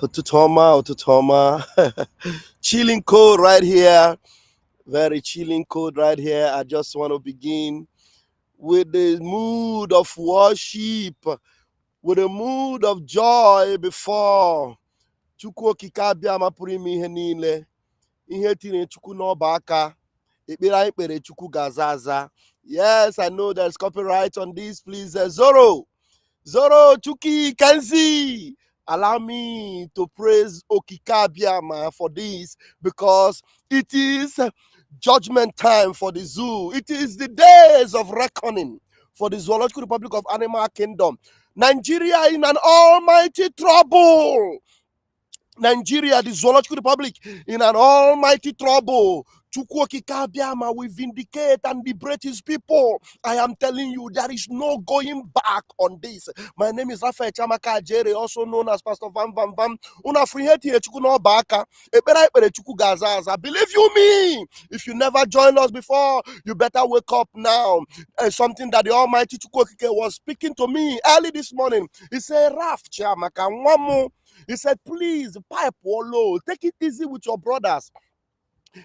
Otutoma. Chilling code right here. Very chilling code right here. I just want to begin with the mood of worship, with a mood of joy before Chukwu okike abịa mapụrụ ime ihe niile. Ihe tinyere Chukwu n'ọba aka. Ekpere anyị kpere Chukwu ga-aza aza. Yes, I know there's copyright on this. Please, Zoro, Chuki, Kenzi, allow me to praise Okikabiama for this because it is judgment time for the zoo. It is the days of reckoning for the Zoological Republic of Animal Kingdom. Nigeria in an almighty trouble. Nigeria, the Zoological Republic, in an almighty trouble. Chukwokikabiama will vindicate and liberate his people. I am telling you, there is no going back on this. My name is Raphael Chamaka Ajere, also known as Pastor Vam Vam Vam. Believe you me, if you never joined us before, you better wake up now. Something that the Almighty Chukwokike was speaking to me early this morning. He said, Raf Chamaka, one more. He said, please, pipe or low, take it easy with your brothers.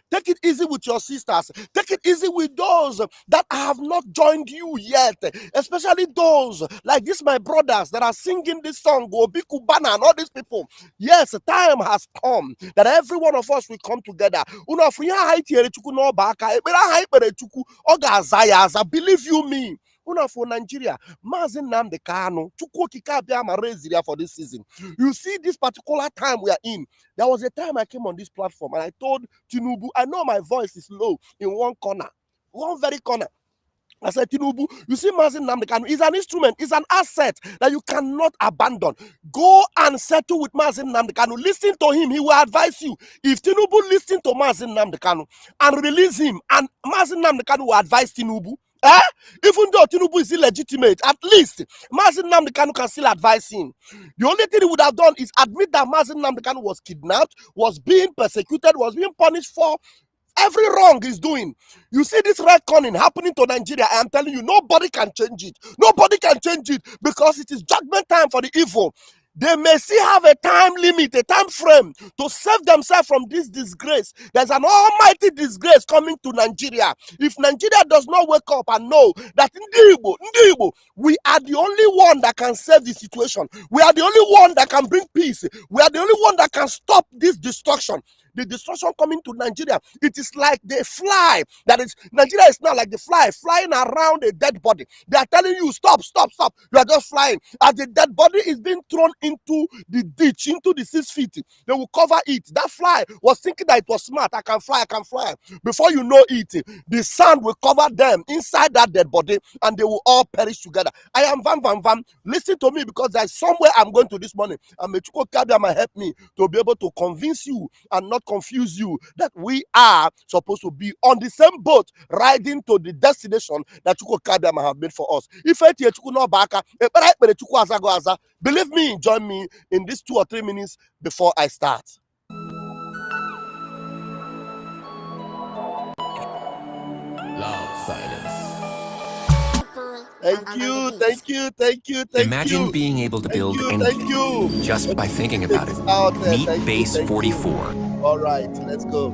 Take it easy with your sisters. Take it easy with those that have not joined you yet. Especially those like this, my brothers that are singing this song, Obi Kubana and all these people. Yes, time has come that every one of us will come together. Believe you me. For Nigeria, Mazin Nnamdi Kanu, for this season. You see, this particular time we are in, there was a time I came on this platform and I told Tinubu, I know my voice is low in one corner, one very corner. I said, Tinubu, you see, Mazin Nnamdi Kanu is an instrument, is an asset that you cannot abandon. Go and settle with Mazin Nnamdi Kanu. Listen to him, he will advise you. If Tinubu listen to Mazin Nnamdi Kanu and release him, and Mazin Nnamdi Kanu will advise Tinubu, even though Tinubu is illegitimate, at least Mazin Nnamdi Kanu can still advise him. The only thing he would have done is admit that Mazin Nnamdi Kanu was kidnapped, was being persecuted, was being punished for every wrong he's doing. You see this reckoning happening to Nigeria, I am telling you, nobody can change it. Nobody can change it because it is judgment time for the evil. They may still have a time limit, a time frame to save themselves from this disgrace. There's an almighty disgrace coming to Nigeria. If Nigeria does not wake up and know that Ndibo, we are the only one that can save the situation. We are the only one that can bring peace. We are the only one that can stop this destruction. The destruction coming to Nigeria, it is like the fly. Nigeria is now like the fly flying around a dead body. They are telling you, stop. You are just flying. As the dead body is being thrown into the ditch, into the 6 feet, they will cover it. That fly was thinking that it was smart. I can fly. Before you know it, the sand will cover them inside that dead body and they will all perish together. I am Vam. Listen to me because there's somewhere I'm going to this morning. And Mechuko Kabia might help me to be able to convince you and not confuse you that we are supposed to be on the same boat riding to the destination that Chukwu Kabiyama have made for us. Believe me, join me in these 2 or 3 minutes before I start. Loud silence. Thank you. Imagine being able to build anything just by thinking about it. Meet Base 44. All right, let's go.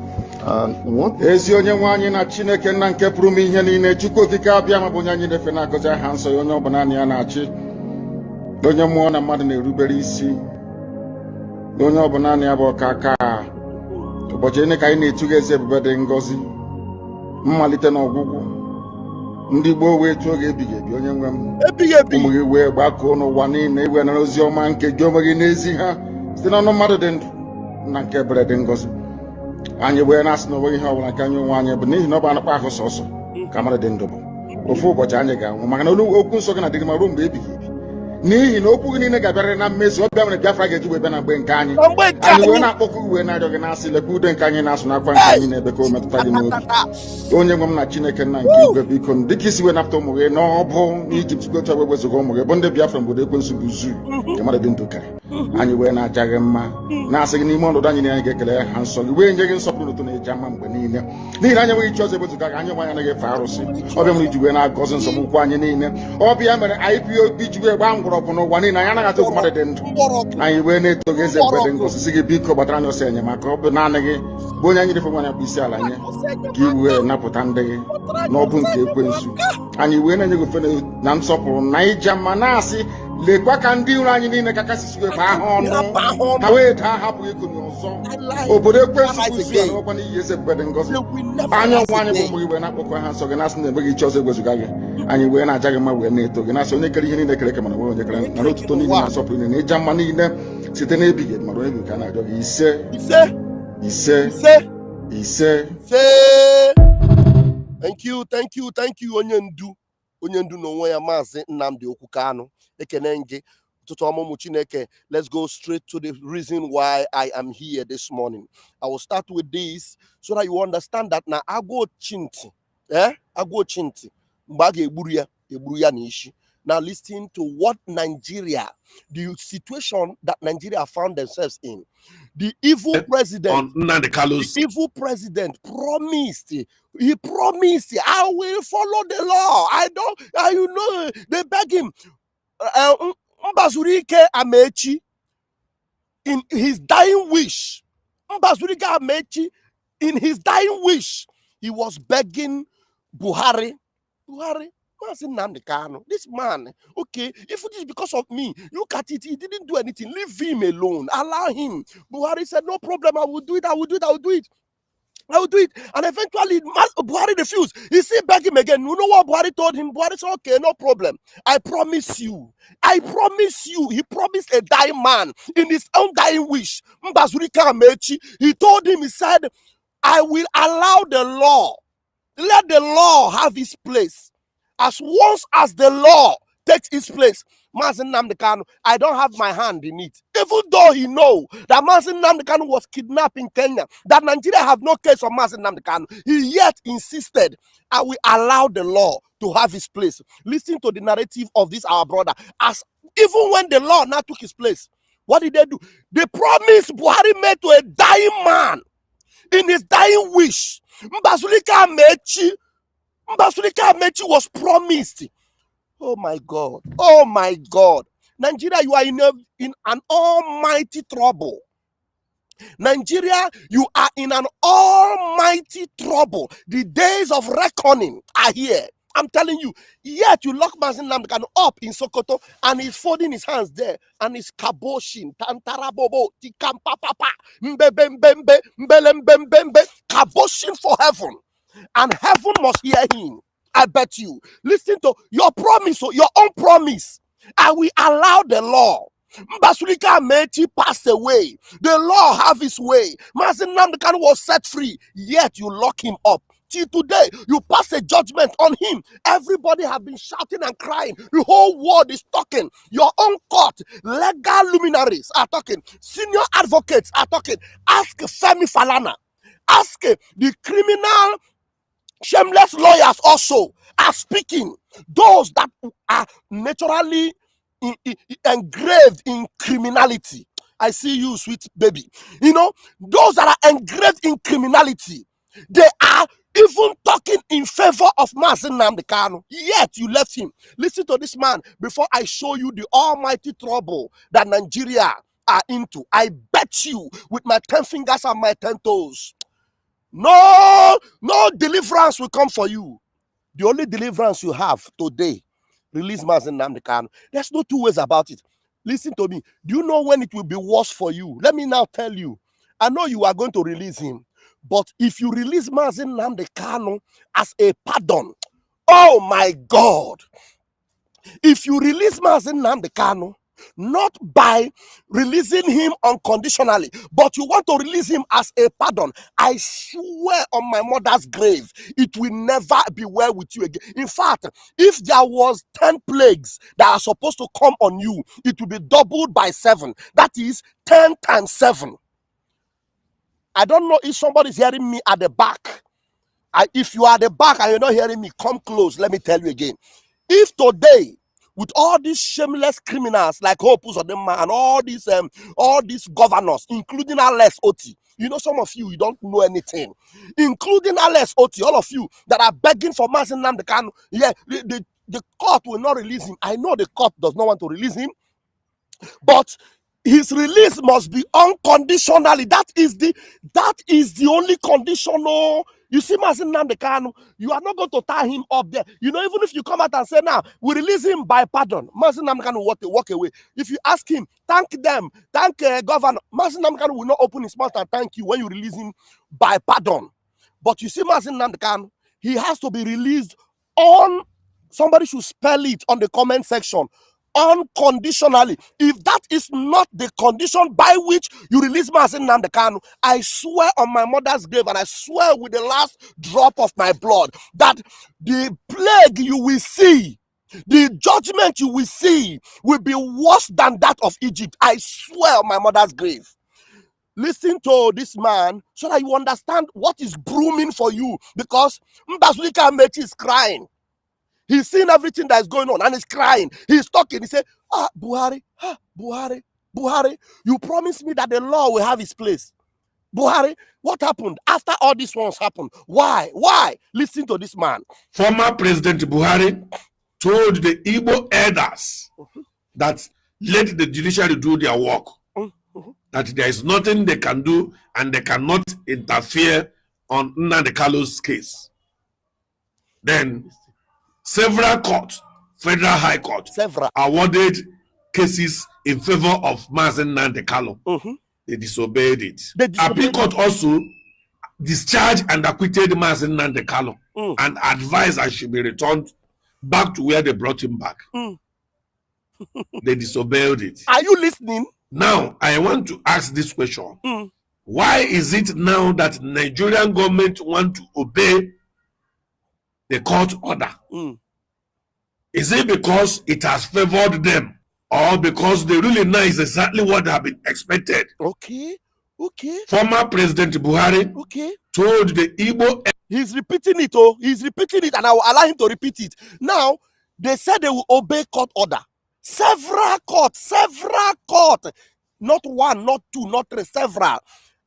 Ezi onye nwe anyị na Chineke nna nke pụrụ m ihe niile, Chukwu okike abịa ma bụ onye anyị na-efe na-agọzi aha nsọ ya, onye ọ bụ naanị ya na-achị, onye mmụọ na mmadụ na-erubere isi, onye ọ bụ naanị ya bụ ọkaka. Ụbọchị ene ka anyị na-etụga ezi ebube dị ngọzi, mmalite na ọgwụgwụ. Ndị Igbo wee tụọ oge ebighị ebi, onye nwe m ụmụ gị wee gbakọọ n'ụwa niile iwe nara ozi ọma nke gị onwe gị n'ezi ha site n'ọnụ mmadụ dị ndụ na nke ebere dị ngọzi. Anyị wee na-asị na onweghị ihe ọbụla nke anyị onwe anyị bụ n'ihi na ọ bụ anakpa ahụ sọsọ ka mmadụ dị ndụ bụ. Ofu ụbọchị anyị ga-anwụ maka na okwu nsọ gị na-adịghị ma ruo mgbe ebighị ebi, n'ihi na okwu gị niile ga-abịarịrị na mmezu. Ọ bịa mere Biafra ga-eji wee bịa na mgbe nke anyị wee na-akpọkụ gị wee na-arịọ gị na-asị lekwa ude nke anyị na-asụ n'akwa nke anyị na-ebe ka o metụta gị n'obi. Onye nwe m na Chineke nna nke igwe, biko dịka isi wee napụta ụmụ gị n'ọbụ n'Ijipt gotu wee wezuga ụmụ gị bụ ndị Biafra mgbodo ekwensu bụ zuu nke mmadụ dị ndụ karị. Anyị wee na-aja gị mma na-asị gị n'ime ọnọdụ anyị anyị ga-ekele ha nsọ gị, wee nye gị nsọpụrụ ụtọ na-eji ama mgbe niile, n'ihi na anyị enweghị ichi ọzọ ewezuga gị. Anyị nwe anyị anaghị efe arụsị. Ọbịa mere iji wee na-agọzi nsogbu anyị niile. Ọbịa mere IPOB ji wee gbaa ngwụrọ mgbọrọgwụ n'ụwa niile anyị anaghị atụ mmadụ dị ndụ anyị wee na-eto gị eze mgbede ngosi si gị biko gbatara anyị ọsọ enyemaka ọ bụ naanị gị bụ onye anyị refe nwanya bụ isi ala nye ka i wee napụta ndị gị n'ọbụ nke ekwensu anyị wee na-enye gị ofe na nsọpụrụ na ija ma na-asị lekwa ka ndị iro anyị niile ka kasị wee baa ha ọnụ ha wee daa hapụghị ikonye ọzọ obodo ekwensu bụ isi ala ọkwa n'iyi eze mgbede ngozi anya ọnwa anyị bụ ụmụ gị wee na-akpọkọ ha nsọ gị na-asị na ebe gị iche ọzọ egwezuga gị anyị wee na-aja gị mma wee na-eto gị na-asị onye kere ihe niile kere eke mana wee onye kere na otuto niile na nsọpụrụ niile na ịja mma niile site n'ebighị mara onye ka a na-arịọ gị ise. Thank you onye ndu n'onwe ya Maazị Nnamdi Okwu Kanu ekene gị ụtụtụ ọmụmụ Chineke. Let's go straight to the reason why I am here this morning. I will start with this so that you understand that na agwọ chinti mgbe a ga-egburu ya n'ishi. Now listen to what Nigeria, the situation that Nigeria found themselves in. The evil president promised. He promised, I will follow the law. They beg him. Mbazurike Amechi, in his dying wish, he was begging Buhari, this man, okay, if it is because of me, look at it, he didn't do anything, leave him alone, allow him. Buhari said, no problem, I will do it. And eventually, Buhari refused. He said, beg him again. You know what Buhari told him? Buhari said, okay, no problem. I promise you. He promised a dying man in his own dying wish. He told him, he said, I will allow the law. Let the law have its place. As once as the law takes its place, Maazị Nnamdi Kanu, I don't have my hand in it. Even though he know that Maazị Nnamdi Kanu was kidnapped in Kenya, that Nigeria have no case of Maazị Nnamdi Kanu, he yet insisted, I will allow the law to have its place. Listen to the narrative of this our brother. As even when the law now took his place, what did they do? They promised Buhari made to a dying man in his dying wish. Mbazulika Amechi was promised. Oh my God. Nigeria, you are in an almighty trouble. Nigeria, you are in an almighty trouble. The days of reckoning are here. I'm telling you. Yet you lock Maazị Nnamdi Kanu up in Sokoto and he's folding his hands there and he's kaboshin, tantarabobo, tikampapapa, mbebembembe, mbelembembembe, kaboshin for heaven. And heaven must hear him. I bet you. Listen to your promise, your own promise. I will allow the law. Mbazulika Amechi passed away. The law have its way. Maazị Nnamdi Kanu was set free. Yet you lock him up. Till today, you pass a judgment on him. Everybody have been shouting and crying. The whole world is talking. Your own court, legal luminaries are talking. Senior advocates are talking. Ask Femi Falana. Ask the criminal shameless lawyers also are speaking. Those that are naturally engraved in criminality. I see you, sweet baby. You know, those that are engraved in criminality, they are even talking in favor of Maazị Nnamdi Kanu. Yet you left him. Listen to this man before I show you the almighty trouble that Nigeria are into. I bet you with my 10 fingers and my 10 toes. No deliverance will come for you. The only deliverance you have today, release Maazị Nnamdi Kanu. There's no two ways about it. Listen to me. Do you know when it will be worse for you? Let me now tell you. I know you are going to release him. But if you release Maazị Nnamdi Kanu as a pardon, oh my God. If you release Maazị Nnamdi Kanu, not by releasing him unconditionally, but you want to release him as a pardon, I swear on my mother's grave, it will never be well with you again. In fact, if there was 10 plagues that are supposed to come on you, it will be doubled by 7. That is 10 times 7. I don't know if somebody's hearing me at the back. If you are at the back and you're not hearing me, come close. Let me tell you again. If today, with all these shameless criminals like Hope Uzodinma and all these governors, including Alex Oti, you know, some of you don't know anything, including Alex Oti, all of you that are begging for Maazị Nnamdi Kanu, yeah, the the court will not release him. I know the court does not want to release him, but his release must be unconditionally. That is the only condition. No, you see, Mazin Nnamdi Kanu, you are not going to tie him up there. You know, even if you come out and say, now we release him by pardon, Mazin Nnamdi Kanu will walk away. If you ask him, thank them, thank governor, Mazin Nnamdi Kanu will not open his mouth and thank you when you release him by pardon. But you see, Mazin Nnamdi Kanu, he has to be released on. Somebody should spell it on the comment section. Unconditionally. If that is not the condition by which you release Mazin Nnamdi Kanu, I swear on my mother's grave and I swear with the last drop of my blood that the plague you will see, the judgment you will see will be worse than that of Egypt. I swear on my mother's grave. Listen to this man so that you understand what is brooming for you, because Mbazulika Amechi is crying. He's seen everything that is going on and he's crying. He's talking. He said, Buhari, Buhari, you promised me that the law will have its place. Buhari, what happened after all these ones happened? Why? Listen to this man. Former President Buhari told the Igbo elders that let the judiciary do their work, that there is nothing they can do and they cannot interfere on Nnamdi Kanu's case. Then several courts, Federal High Court, awarded cases in favor of Mazin Nnamdi Kanu. They disobeyed it. Appeal Court also discharged and acquitted Mazin Nnamdi Kanu and advised that she should be returned back to where they brought him back. They disobeyed it. Are you listening? Now, I want to ask this question. Why is it now that Nigerian government want to obey the court order? Is it because it has favored them, or because they really know exactly what have been expected? Okay. Former President Buhari told the Igbo. He's repeating it. Oh, he's repeating it, and I will allow him to repeat it. Now, they said they will obey court order. Several courts, not one, not two, not three, several.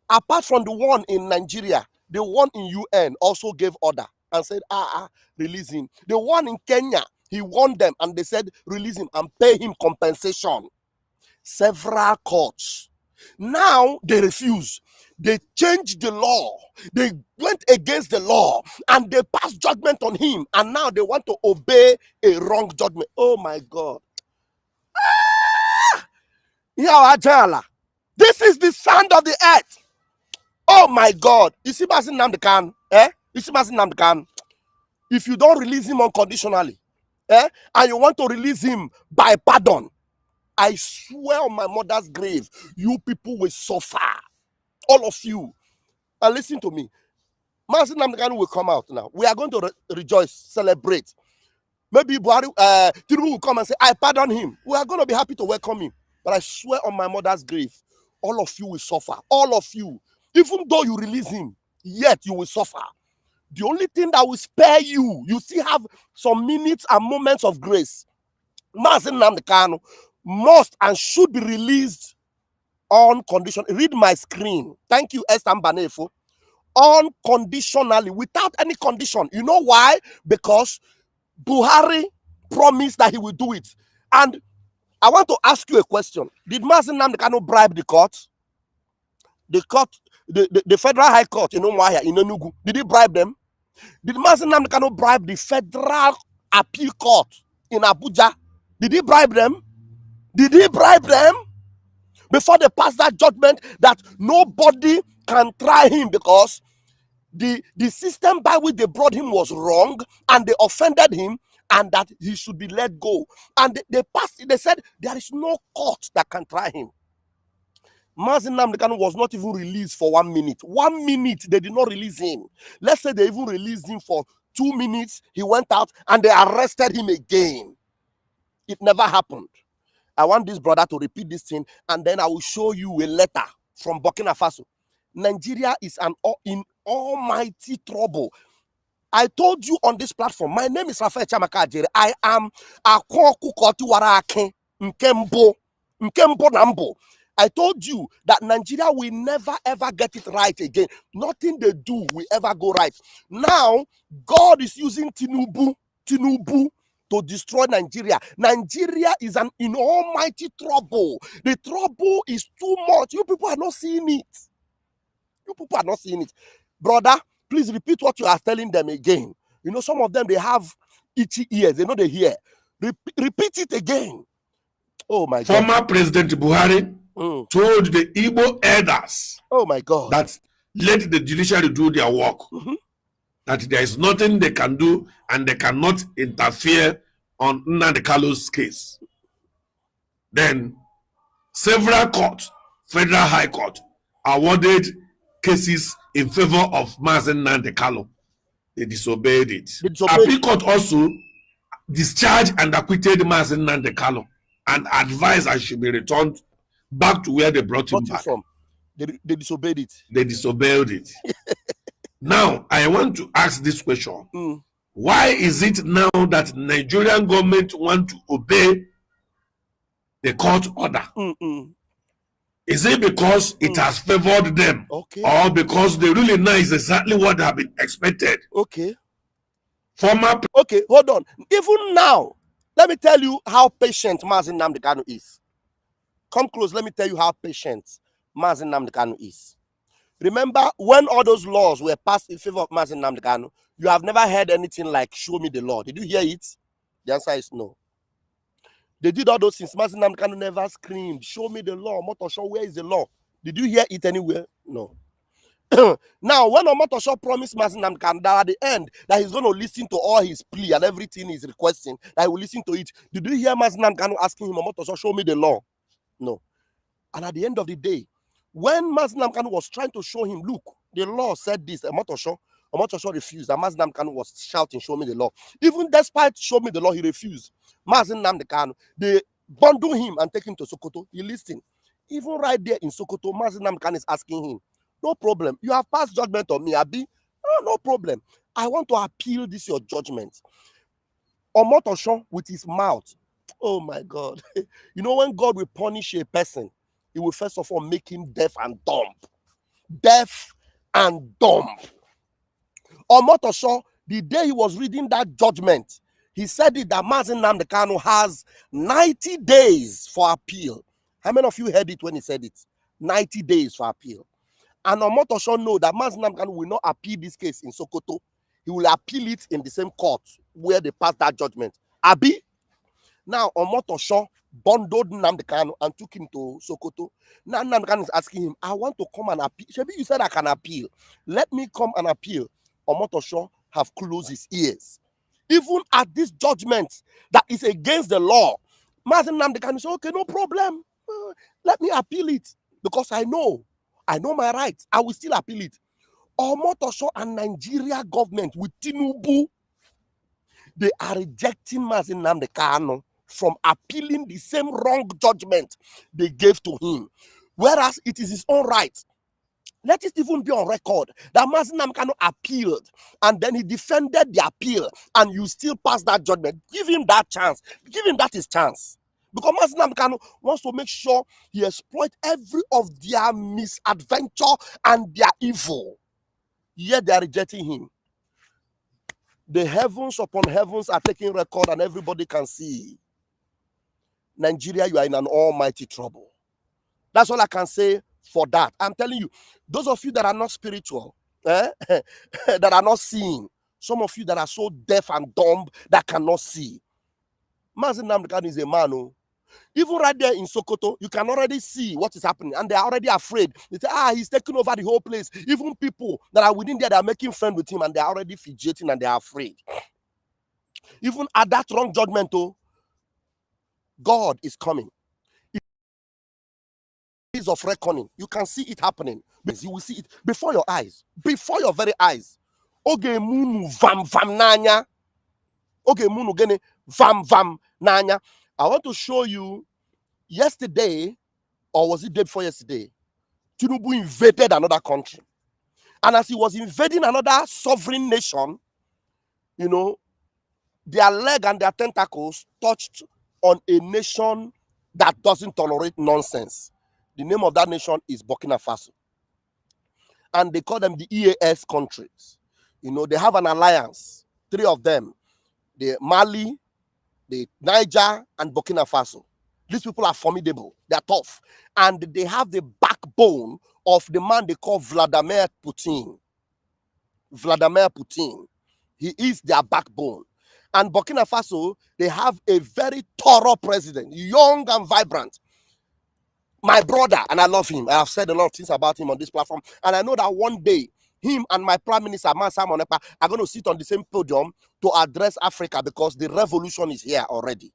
Apart from the one in Nigeria, the one in UN also gave order and said, release him. The one in Kenya, he warned them and they said, release him and pay him compensation. Several courts. Now they refuse. They changed the law. They went against the law and they passed judgment on him. And now they want to obey a wrong judgment. Oh my God. This is the sound of the earth. Oh my God. You see Mazin Nnamdi Kanu? You see Mazin Nnamdi Kanu? If you don't release him unconditionally, and you want to release him by pardon, I swear on my mother's grave, you people will suffer. All of you. And listen to me. Mazin Nnamdi Kanu will come out now. We are going to rejoice, celebrate. Maybe Buhari, Tinubu will come and say, I pardon him. We are going to be happy to welcome him. But I swear on my mother's grave, all of you will suffer. All of you. Even though you release him, yet you will suffer. The only thing that will spare you, you still have some minutes and moments of grace. Mazin Nnamdi Kanu must and should be released on condition. Read my screen. Thank you, Esther Mbanefo. Unconditionally, without any condition. You know why? Because Buhari promised that he will do it. And I want to ask you a question. Did Mazin Nnamdi Kanu bribe the court? The court, the Federal High Court in Umuahia, in Enugu, did he bribe them? Did Mazin Nnamdi Kanu bribe the Federal Appeal Court in Abuja? Did he bribe them? Did he bribe them? Before they passed that judgment that nobody can try him because the system by which they brought him was wrong and they offended him and that he should be let go. And they passed it. They said there is no court that can try him. Mazin Nnamdi Kanu was not even released for 1 minute. 1 minute, they did not release him. Let's say they even released him for 2 minutes. He went out and they arrested him again. It never happened. I want this brother to repeat this thing and then I will show you a letter from Burkina Faso. Nigeria is in almighty trouble. I told you on this platform, my name is Raphael Chamaka Ajere. I am Akwoku Kotiwara Ake Nkembo Nambo. I told you that Nigeria will never ever get it right again. Nothing they do will ever go right. Now, God is using Tinubu to destroy Nigeria. Nigeria is in almighty trouble. The trouble is too much. You people are not seeing it. You people are not seeing it. Brother, please repeat what you are telling them again. You know, some of them, they have itchy ears. They know they hear. Repeat it again. Oh my God. Former President Buhari told the Igbo elders, oh my God, that let the judiciary do their work. That there is nothing they can do and they cannot interfere on Nnamdi Kalu's case. Then several courts, Federal High Court, awarded cases in favor of Mazen Nnamdi Kalu. They disobeyed it. Appeal Court also discharged and acquitted Mazen Nnamdi Kalu and advised I should be returned back to where they brought him back. From. They disobeyed it. They disobeyed it. Now, I want to ask this question. Why is it now that Nigerian government want to obey the court order? Is it because it has favored them? Okay. Or because they really know is exactly what have been expected? Okay. Okay, hold on. Even now, let me tell you how patient Mazen Nnamdi Kanu is. Come close, let me tell you how patient Mazen Nnamdi Kanu is. Remember, when all those laws were passed in favor of Mazen Nnamdi Kanu, you have never heard anything like show me the law. Did you hear it? The answer is no. They did all those things. Mazen Nnamdi Kanu never screamed, show me the law. Omotosho, where is the law? Did you hear it anywhere? No. Now, when Omotosho promised Mazen Nnamdi Kanu that at the end that he's going to listen to all his plea and everything he's requesting, that he will listen to it, did you hear Mazen Nnamdi Kanu asking him, Omotosho, show me the law? No. And at the end of the day, when Mazen Nnamdi Kanu was trying to show him, look, the law said this, Omotosho refused, and Mazen Nnamdi Kanu was shouting, show me the law. Even despite show me the law, he refused. Mazen Nnamdi Kanu, they bundle him and take him to Sokoto. He listened. Even right there in Sokoto, Mazen Nnamdi Kanu is asking him, no problem, you have passed judgment on me, Abi. No problem. I want to appeal this your judgment. Omotosho with his mouth. Oh my God. You know, when God will punish a person, he will first of all make him deaf and dumb. Deaf and dumb. Omotosho, the day he was reading that judgment, he said it that Mazen Nnamdi Kanu has 90 days for appeal. How many of you heard it when he said it? 90 days for appeal. And Omotosho know that Mazen Nnamdi Kanu will not appeal this case in Sokoto. He will appeal it in the same court where they passed that judgment. Abi? Now, Omotosho bundled Nnamdi Kanu and took him to Sokoto. Now, Nnamdi Kanu is asking him, I want to come and appeal. Shebi, you said I can appeal. Let me come and appeal. Omotosho have closed his ears. Even at this judgment that is against the law, Mazen Nnamdi Kanu said, okay, no problem. Let me appeal it. Because I know my rights. I will still appeal it. Omotosho and Nigeria government with Tinubu, they are rejecting Mazen Nnamdi Kanu from appealing the same wrong judgment they gave to him. Whereas it is his own right. Let it even be on record that Mazen Nnamdi Kanu appealed and then he defended the appeal and you still pass that judgment. Give him that chance. Give him that his chance. Because Mazen Nnamdi Kanu wants to make sure he exploits every of their misadventure and their evil. Yet they are rejecting him. The heavens upon heavens are taking record and everybody can see. Nigeria, you are in an almighty trouble. That's all I can say for that. I'm telling you, those of you that are not spiritual, that are not seeing, some of you that are so deaf and dumb that cannot see. Mazen Nnamdi Kanu is a man who, even right there in Sokoto, you can already see what is happening and they are already afraid. They say, he's taking over the whole place. Even people that are within there, they are making friends with him and they are already fidgeting and they are afraid. Even at that wrong judgment, God is coming. Days of reckoning. You can see it happening. You will see it before your eyes. Before your very eyes. Oge munu vam vam nanya. Oge munu gene vam vam nanya. I want to show you yesterday, or was it day before yesterday, Tinubu invaded another country. And as he was invading another sovereign nation, you know, their leg and their tentacles touched on a nation that doesn't tolerate nonsense. The name of that nation is Burkina Faso. And they call them the EAS countries. You know, they have an alliance, 3 of them. The Mali, the Niger and Burkina Faso. These people are formidable. They're tough. And they have the backbone of the man they call Vladimir Putin. Vladimir Putin. He is their backbone. And Burkina Faso, they have a very thorough president, young and vibrant. My brother, and I love him. I have said a lot of things about him on this platform. And I know that one day, him and my Prime Minister, Man Simon Ekpa, are going to sit on the same podium to address Africa because the revolution is here already.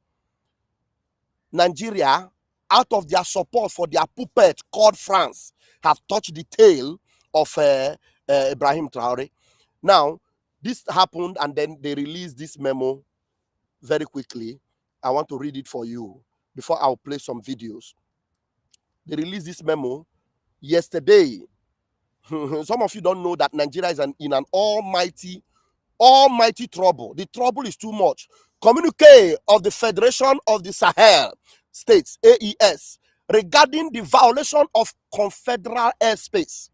Nigeria, out of their support for their puppet called France, have touched the tail of Ibrahim Traore. Now, this happened and then they released this memo very quickly. I want to read it for you before I'll play some videos. They released this memo yesterday. Some of you don't know that Nigeria is in an almighty trouble. The trouble is too much. Communique of the Federation of the Sahel States, AES, regarding the violation of confederal airspace.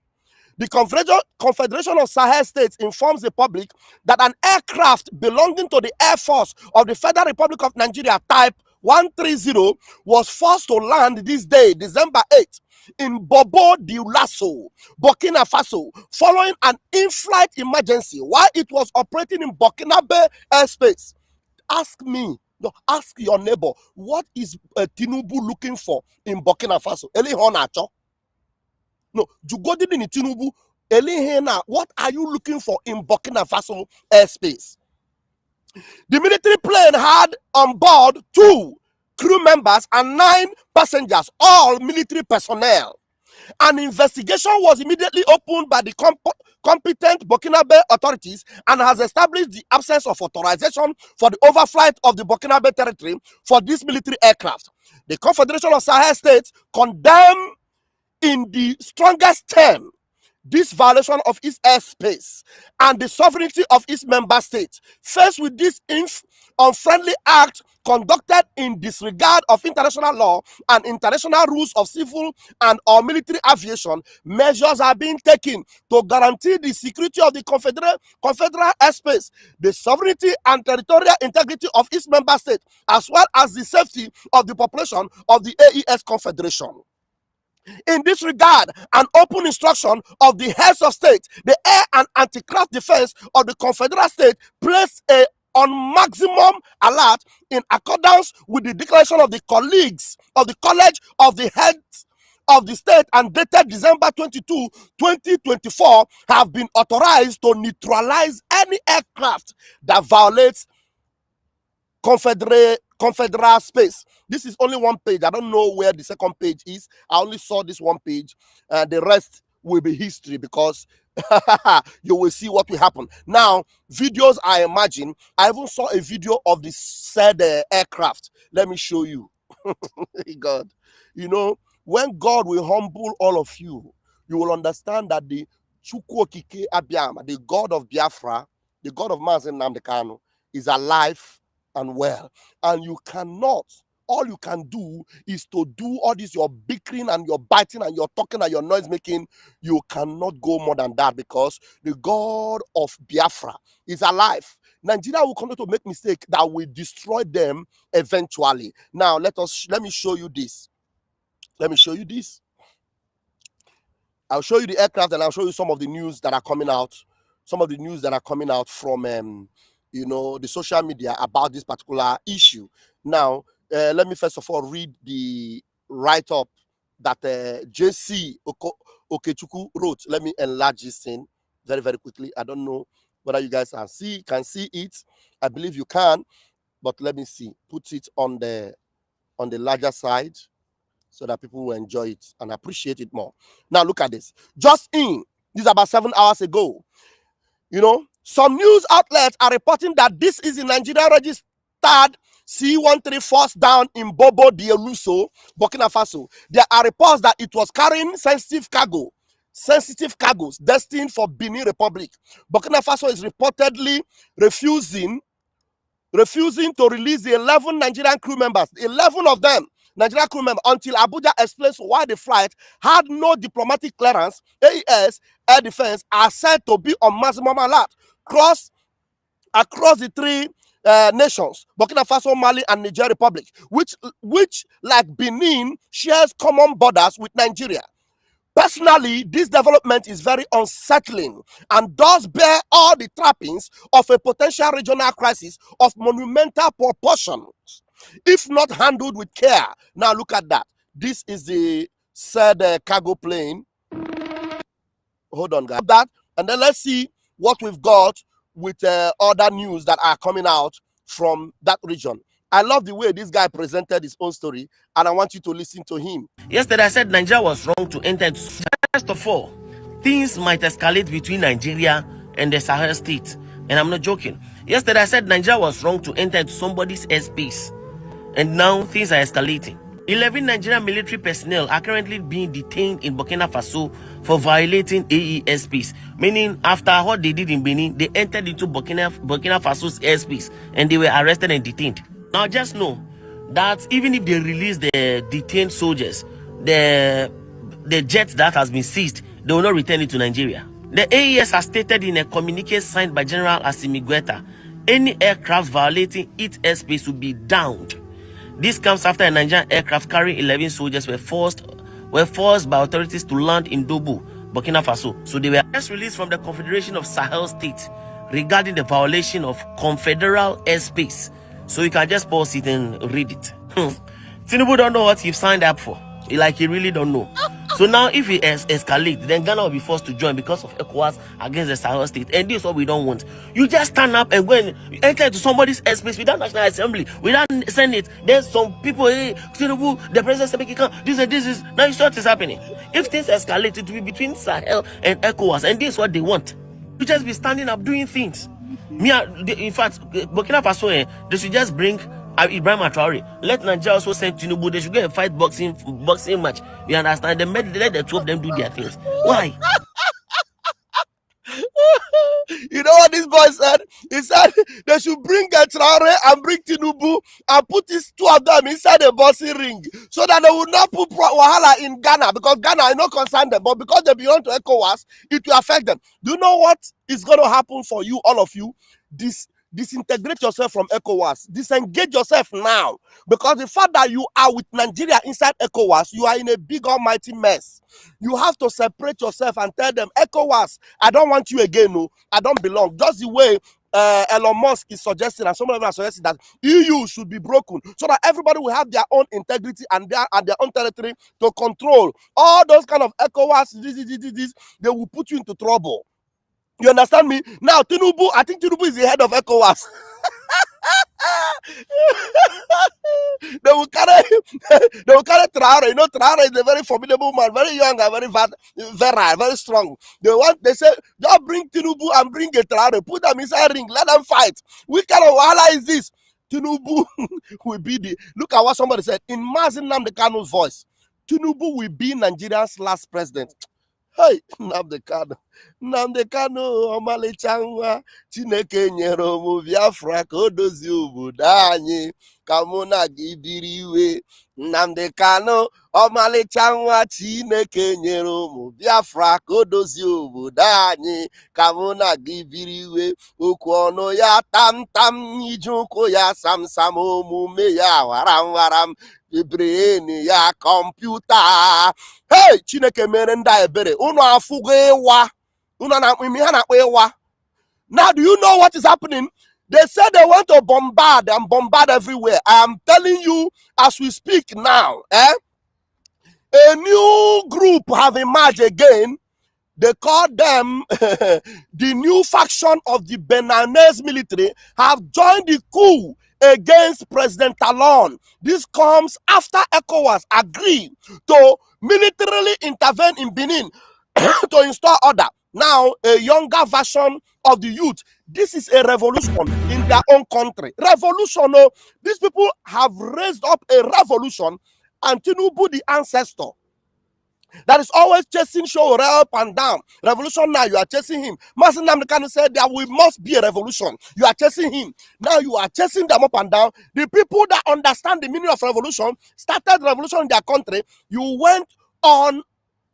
The Confederation of Sahel States informs the public that an aircraft belonging to the Air Force of the Federal Republic of Nigeria, type 130, was forced to land this day, December 8th, in Bobo Dioulasso, Burkina Faso, following an in-flight emergency while it was operating in Burkinabe airspace. Ask me, no, ask your neighbor, what is Tinubu looking for in Burkina Faso? No, Jugodini Tinubu, Elihena, what are you looking for in Burkina Faso airspace? The military plane had on board 2 crew members and 9 passengers, all military personnel. An investigation was immediately opened by the competent Burkinabe authorities and has established the absence of authorization for the overflight of the Burkinabe territory for this military aircraft. The Confederation of Sahel States condemned in the strongest term this violation of its airspace and the sovereignty of its member states. Faced with this unfriendly act conducted in disregard of international law and international rules of civil and or military aviation, measures are being taken to guarantee the security of the confederal airspace, the sovereignty and territorial integrity of its member states, as well as the safety of the population of the AES Confederation. In this regard, an open instruction of the heads of state, the air and anti-craft defense of the confederate state placed on maximum alert in accordance with the declaration of the colleagues of the College of the Heads of the State and dated December 22, 2024, have been authorized to neutralize any aircraft that violates confederal space. This is only one page. I don't know where the second page is. I only saw this one page. The rest will be history because you will see what will happen. Now, videos, I imagine. I even saw a video of the said aircraft. Let me show you. God, you know, when God will humble all of you, you will understand that the Chukwokike Abiyama, the God of Biafra, the God of Mazen Namdekano, is alive and well. And you cannot, all you can do is to do all this, your bickering and your biting and your talking and your noise making. You cannot go more than that because the God of Biafra is alive. Nigeria will continue to make mistakes that will destroy them eventually. Now, let me show you this. Let me show you this. I'll show you the aircraft and I'll show you some of the news that are coming out. Some of the news that are coming out from, the social media about this particular issue. Now, let me first of all read the write-up that JC Okechukwu wrote. Let me enlarge this thing very, very quickly. I don't know whether you guys can see it. I believe you can, but let me see. Put it on the larger side so that people will enjoy it and appreciate it more. Now, look at this. This is about 7 hours ago. Some news outlets are reporting that this is a Nigeria registered C-13 force down in Bobo Dioulasso, Burkina Faso. There are reports that it was carrying sensitive cargoes destined for Benin Republic. Burkina Faso is reportedly refusing to release the 11 Nigerian crew members, 11 of them, Nigerian crew members, until Abuja explains why the flight had no diplomatic clearance. AES Air Defense are said to be on maximum alert across the 3 nations, Burkina Faso, Mali, and Niger Republic, which like Benin shares common borders with Nigeria. Personally, this development is very unsettling and does bear all the trappings of a potential regional crisis of monumental proportions if not handled with care. Now look at that. This is the said cargo plane. Hold on, guys. That, and then let's see what we've got with other news that are coming out from that region. I love the way this guy presented his own story, and I want you to listen to him. Yesterday, I said Nigeria was wrong to enter. First of all, things might escalate between Nigeria and the Sahel state. And I'm not joking. Yesterday, I said Nigeria was wrong to enter into somebody's airspace. And now things are escalating. 11 Nigerian military personnel are currently being detained in Burkina Faso for violating AE airspace. Meaning, after what they did in Benin, they entered into Burkina Faso's airspace and they were arrested and detained. Now, just know that even if they release the detained soldiers, the jet that has been seized, they will not return it to Nigeria. The AES has stated in a communique signed by General Assimi Goïta, any aircraft violating its airspace will be downed. This comes after a Nigerian aircraft carrying 11 soldiers were forced by authorities to land in Dobo, Burkina Faso. So they were just released from the Confederation of Sahel States regarding the violation of confederal airspace. So you can just pause it and read it. Tinubu don't know what he signed up for. Like, he really don't know. So now if it escalates, then Ghana will be forced to join because of ECOWAS against the Sahel state. And this is what we don't want. You just stand up and go and enter into somebody's airspace without National Assembly, without Senate. Then some people, hey, Tinubu, the president said, this is, now you see what is happening. If things escalate, it will be between Sahel and ECOWAS. And this is what they want. You just be standing up doing things. In fact, Burkina Faso, they should just bring Ibrahim Traore. Let Nigeria also send Tinubu. They should go and fight boxing match. You understand? Let the two of them do their things. Why? You know what this boy said? He said they should bring Traore and bring Tinubu and put these two of them inside a boxing ring so that they will not put wahala in Ghana, because Ghana is not concerned them, but because they belong to ECOWAS, it will affect them. Do you know what is going to happen for you, all of you? Disintegrate yourself from ECOWAS. Disengage yourself now, because the fact that you are with Nigeria inside ECOWAS, you are in a big almighty mess. You have to separate yourself and tell them, ECOWAS, I don't want you again. No, I don't belong. Just the way Elon Musk is suggesting, and some of them are suggesting that EU should be broken so that everybody will have their own integrity and their own territory to control. All those kind of ECOWAS, this, they will put you into trouble. You understand me? Now, Tinubu, I think Tinubu is the head of ECOWAS. They will carry Traore. You know, Traore is a very formidable man, very young and very strong. They say, just bring Tinubu and bring a Traore, put them inside ring, let them fight. Which kind of wahala is this? Tinubu will be look at what somebody said in Mazin Nnamdi Kanu's voice. Tinubu will be Nigeria's last president. Hey, Nnamdi Kanu, ọmalịcha nwa Chineke nyere ụmụ Biafra ka o dozie obodo anyị ka mụ na gị biri iwe. Nnamdi Kanu, ọmalịcha nwa Chineke nyere ụmụ Biafra ka o dozie obodo anyị ka mụ na gị biri iwe. Okwu ọnụ ya tam tam, ije ụkwụ ya sam sam, omume ya waram waram, brain ya kọmputa. Hey, Chineke mere ndị ebere. Unu afụgo ịwa. Now, do you know what is happening? They said they want to bombard and bombard everywhere. I am telling you, as we speak now, a new group have emerged again. They call them the new faction of the Beninese military, have joined the coup against President Talon. This comes after ECOWAS agreed to militarily intervene in Benin to install order. Now, a younger version of the youth. This is a revolution in their own country. Revolution. Oh, these people have raised up a revolution, and Tinubu, the ancestor, that is always chasing show up and down. Revolution now, you are chasing him. Master Nnamdi Kanu said there must be a revolution. You are chasing him. Now you are chasing them up and down. The people that understand the meaning of revolution started revolution in their country. You went on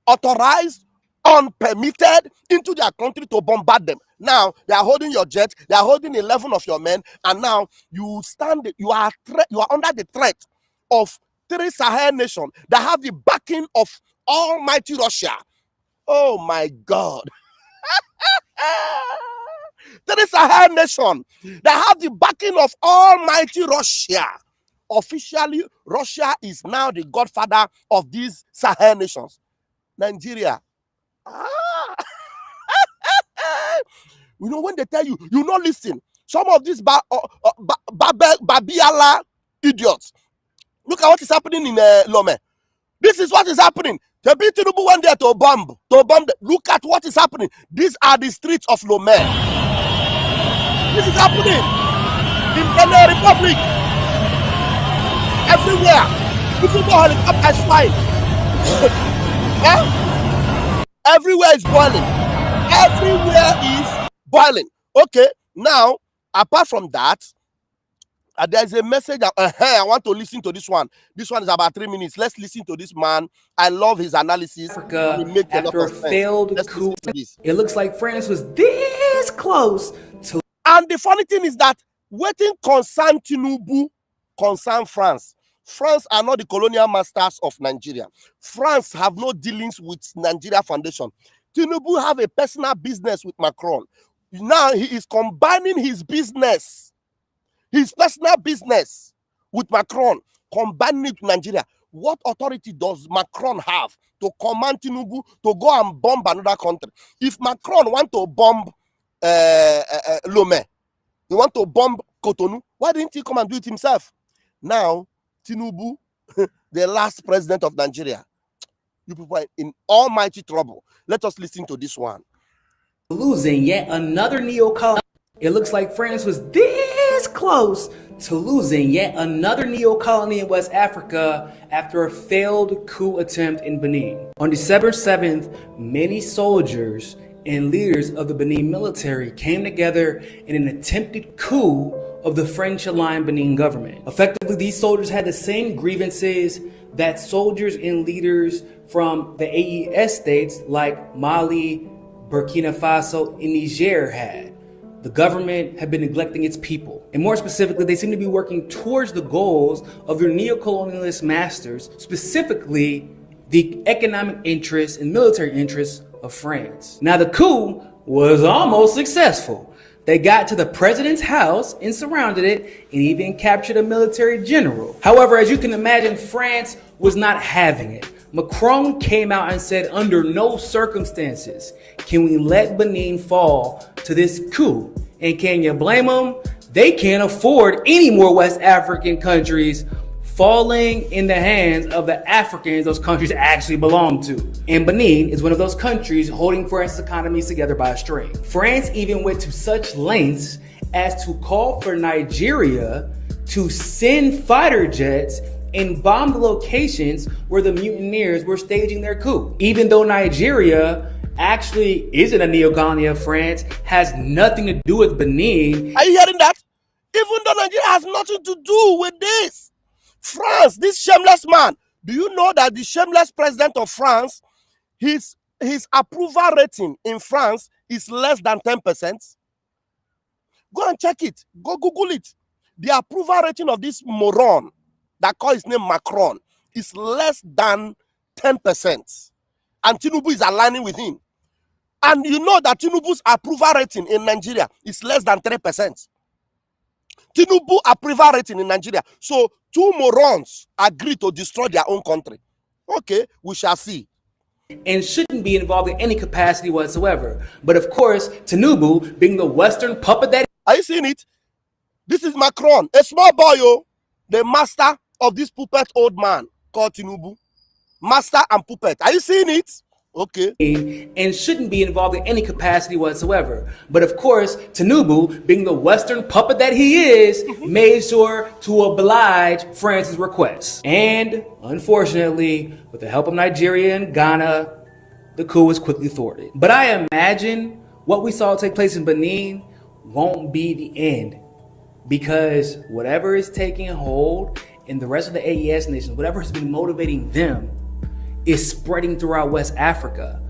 authorized, unpermitted into their country to bombard them. Now they are holding your jet, they are holding 11 of your men, and now you are under the threat of 3 Sahel nations that have the backing of almighty Russia. Oh my God. 3 Sahel nations that have the backing of almighty Russia. Officially, Russia is now the godfather of these Sahel nations. Nigeria. You know, when they tell you, you not listen. Some of these Babiala idiots. Look at what is happening in Lome. This is what is happening. The Tinubu went there to bomb. Look at what is happening. These are the streets of Lome. This is happening in Benin Republic. Everywhere. People go helicopters flying. Everywhere is boiling. Everywhere is boiling. Okay, now, apart from that, there's a message that I want to listen to this one. This one is about 3 minutes. Let's listen to this man. I love his analysis. Africa, after a failed coup, it looks like France was this close to. And the funny thing is that waiting concern Tinubu, concern France. France are not the colonial masters of Nigeria. France have no dealings with Nigeria Foundation. Tinubu have a personal business with Macron. Now he is combining his business, his personal business with Macron, combining it with Nigeria. What authority does Macron have to command Tinubu to go and bomb another country? If Macron want to bomb Lome, he want to bomb Cotonou, why didn't he come and do it himself? Now, Tinubu, the last president of Nigeria, you people are in almighty trouble. Let us listen to this one. Losing yet another neocolony. It looks like France was this close to losing yet another neocolony in West Africa after a failed coup attempt in Benin. On December 7th, many soldiers and leaders of the Benin military came together in an attempted coup of the French-aligned Benin government. Effectively, these soldiers had the same grievances that soldiers and leaders from the AES states like Mali, Burkina Faso, and Niger had. The government had been neglecting its people. And more specifically, they seem to be working towards the goals of their neo-colonialist masters, specifically the economic interests and military interests of France. Now, the coup was almost successful. They got to the president's house and surrounded it and even captured a military general. However, as you can imagine, France was not having it. Macron came out and said, under no circumstances can we let Benin fall to this coup. And can you blame them? They can't afford any more West African countries falling in the hands of the Africans those countries actually belong to. And Benin is one of those countries holding France's economies together by a string. France even went to such lengths as to call for Nigeria to send fighter jets and bomb the locations where the mutineers were staging their coup. Even though Nigeria actually isn't a neo-colony of France, has nothing to do with Benin. Are you hearing that? Even though Nigeria has nothing to do with this. France, this shameless man. Do you know that the shameless president of France, his approval rating in France is less than 10%? Go and check it. Go Google it. The approval rating of this moron that call his name Macron is less than 10%. And Tinubu is aligning with him. And you know that Tinubu's approval rating in Nigeria is less than 3%. Tinubu approval rating in Nigeria. So 2 morons agree to destroy their own country. Okay, we shall see. And shouldn't be involved in any capacity whatsoever. But of course, Tinubu, being the Western puppet that... Are you seeing it? This is Macron, a small boy, the master of this puppet old man called Tinubu. Master and puppet. Are you seeing it? Okay. And shouldn't be involved in any capacity whatsoever. But of course, Tinubu, being the Western puppet that he is, made sure to oblige France's requests. And unfortunately, with the help of Nigeria and Ghana, the coup was quickly thwarted. But I imagine what we saw take place in Benin won't be the end, because whatever is taking hold in the rest of the AES nations, whatever has been motivating them, is spreading throughout West Africa.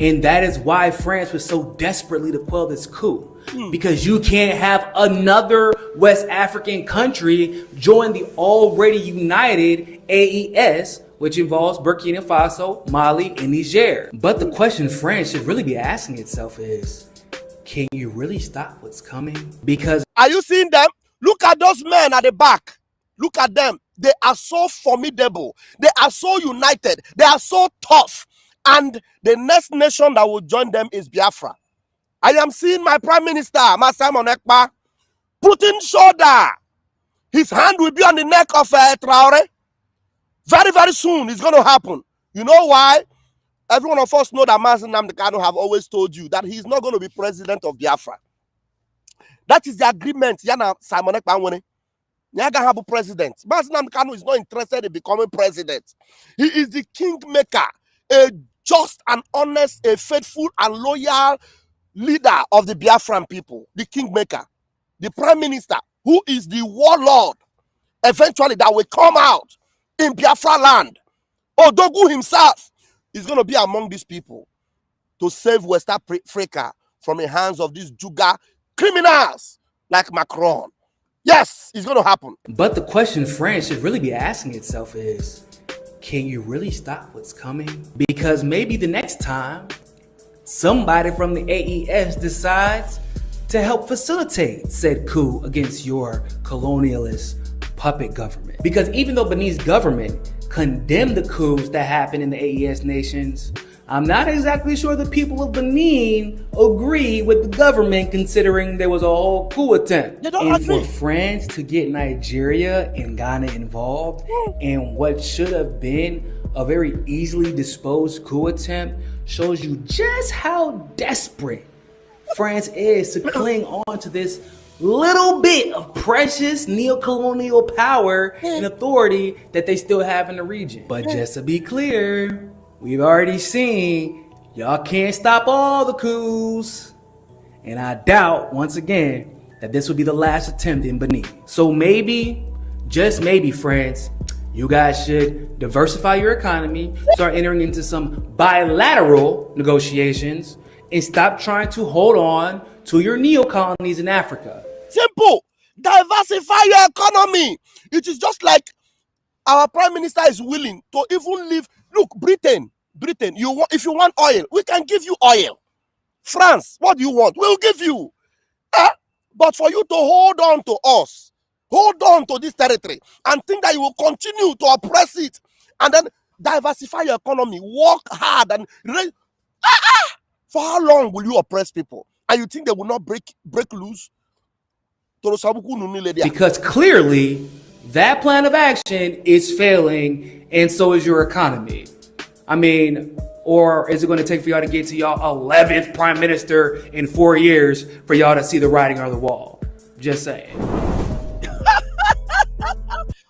And that is why France was so desperately to quell this coup. Because you can't have another West African country join the already united AES, which involves Burkina Faso, Mali, and Niger. But the question France should really be asking itself is, can you really stop what's coming? Because... Are you seeing them? Look at those men at the back. Look at them. They are so formidable. They are so united. They are so tough. And the next nation that will join them is Biafra. I am seeing my Prime Minister, Simon Ekpa, putting shoulder. His hand will be on the neck of Traore. Very, very soon it's going to happen. You know why? Every one of us know that Mazi Nnamdi Kanu have always told you that he's not going to be president of Biafra. That is the agreement. Yana Simon Ekpa Nyaga have a president. Mazi Nnamdi Kanu is not interested in becoming president. He is the kingmaker, a just and honest, a faithful and loyal leader of the Biafran people, the kingmaker, the prime minister, who is the warlord, eventually that will come out in Biafra land. Odogu himself is going to be among these people to save West Africa from the hands of these Juga criminals like Macron. Yes, it's going to happen. But the question France should really be asking itself is, can you really stop what's coming? Because maybe the next time, somebody from the AES decides to help facilitate said coup against your colonialist puppet government. Because even though Benin's government condemned the coups that happened in the AES nations, I'm not exactly sure the people of Benin agree with the government, considering there was a whole coup attempt. They don't and agree. For France to get Nigeria and Ghana involved in what should have been a very easily disposed coup attempt shows you just how desperate France is to cling on to this little bit of precious neo-colonial power and authority that they still have in the region. But just to be clear, we've already seen y'all can't stop all the coups. And I doubt, once again, that this will be the last attempt in Benin. So maybe, just maybe, France, you guys should diversify your economy, start entering into some bilateral negotiations, and stop trying to hold on to your neo-colonies in Africa. Simple. Diversify your economy. It is just like our prime minister is willing to even leave. Look, Britain, if you want oil, we can give you oil. France, what do you want? We'll give you. But for you to hold on to us, hold on to this territory, and think that you will continue to oppress it, and then diversify your economy, work hard, and for how long will you oppress people? And you think they will not break loose? Because clearly, that plan of action is failing, and so is your economy. I mean, or is it going to take for y'all to get to y'all 11th prime minister in 4 years for y'all to see the writing on the wall? Just saying.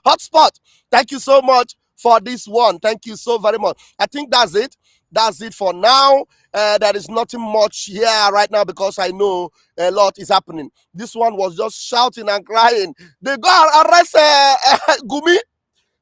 Hotspot, thank you so much for this one. Thank you so very much. I think that's it. That's it for now. There is nothing much here right now because I know a lot is happening. This one was just shouting and crying. They go and arrest Gumi.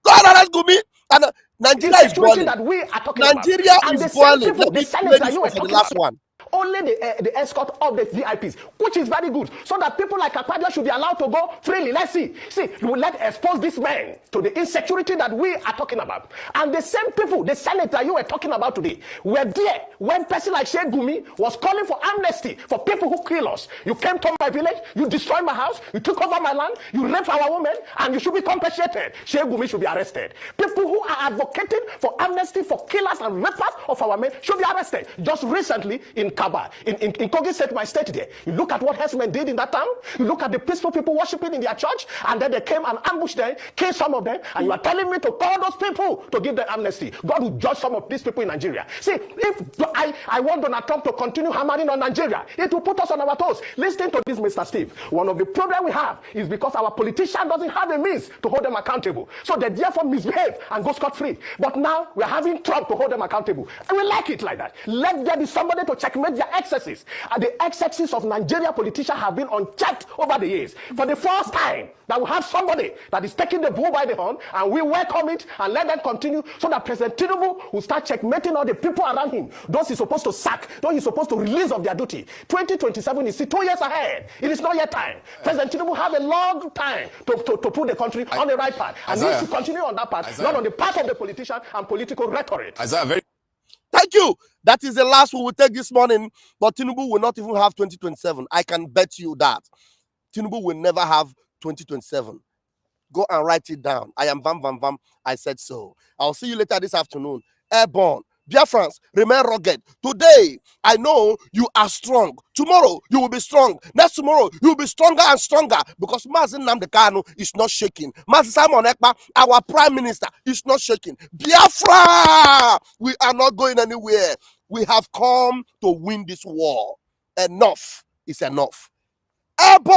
Go and arrest Gumi. And Nigeria is boiling. Nigeria is boiling. Let me play this one for the last one. Only the escort of the VIPs, which is very good, so that people like Akpabio should be allowed to go freely. Let's see. You will let expose this man to the insecurity that we are talking about. And the same people, the senator you were talking about today, were there when person like Sheikh Gumi was calling for amnesty for people who kill us. You came to my village, you destroyed my house, you took over my land, you raped our women, and you should be compensated. Sheikh Gumi should be arrested. People who are advocating for amnesty for killers and rapers of our men should be arrested. Just recently in Kaba, in Kogi State, my state there, you look at what herdsmen did in that town, you look at the peaceful people worshiping in their church, and then they came and ambushed them, killed some of them, and you are telling me to call those people to give them amnesty. God will judge some of these people in Nigeria. See, if I want Donald Trump to continue hammering on Nigeria, it will put us on our toes. Listen to this, Mr. Steve. One of the problems we have is because our politician doesn't have a means to hold them accountable. So they therefore misbehave and go scot-free. But now we're having Trump to hold them accountable. And we like it like that. Let there be somebody to checkmate their excesses. And the excesses of Nigeria politicians have been unchecked over the years. For the first time, that we have somebody that is taking the bull by the horn, and we welcome it and let them continue, so that President Tinubu will start checkmating all the people around him. Those he's supposed to sack, those he's supposed to release of their duty. 2027 is 2 years ahead. It is not yet time. President Tinubu have a long time to put the country on the right path. And he should continue on that path, not on the path of the politician and political rhetoric. Thank you. That is the last we will take this morning. But Tinubu will not even have 2027. I can bet you that. Tinubu will never have 2027. Go and write it down. I am Vam Vam Vam. I said so. I'll see you later this afternoon. Airborne. Dear friends, remain rugged. Today, I know you are strong. Tomorrow, you will be strong. Next tomorrow, you will be stronger and stronger, because Mazi Nnamdi Kanu is not shaking. Mazi Simon Ekpa, our prime minister, is not shaking. Biafra! We are not going anywhere. We have come to win this war. Enough is enough. Airborne!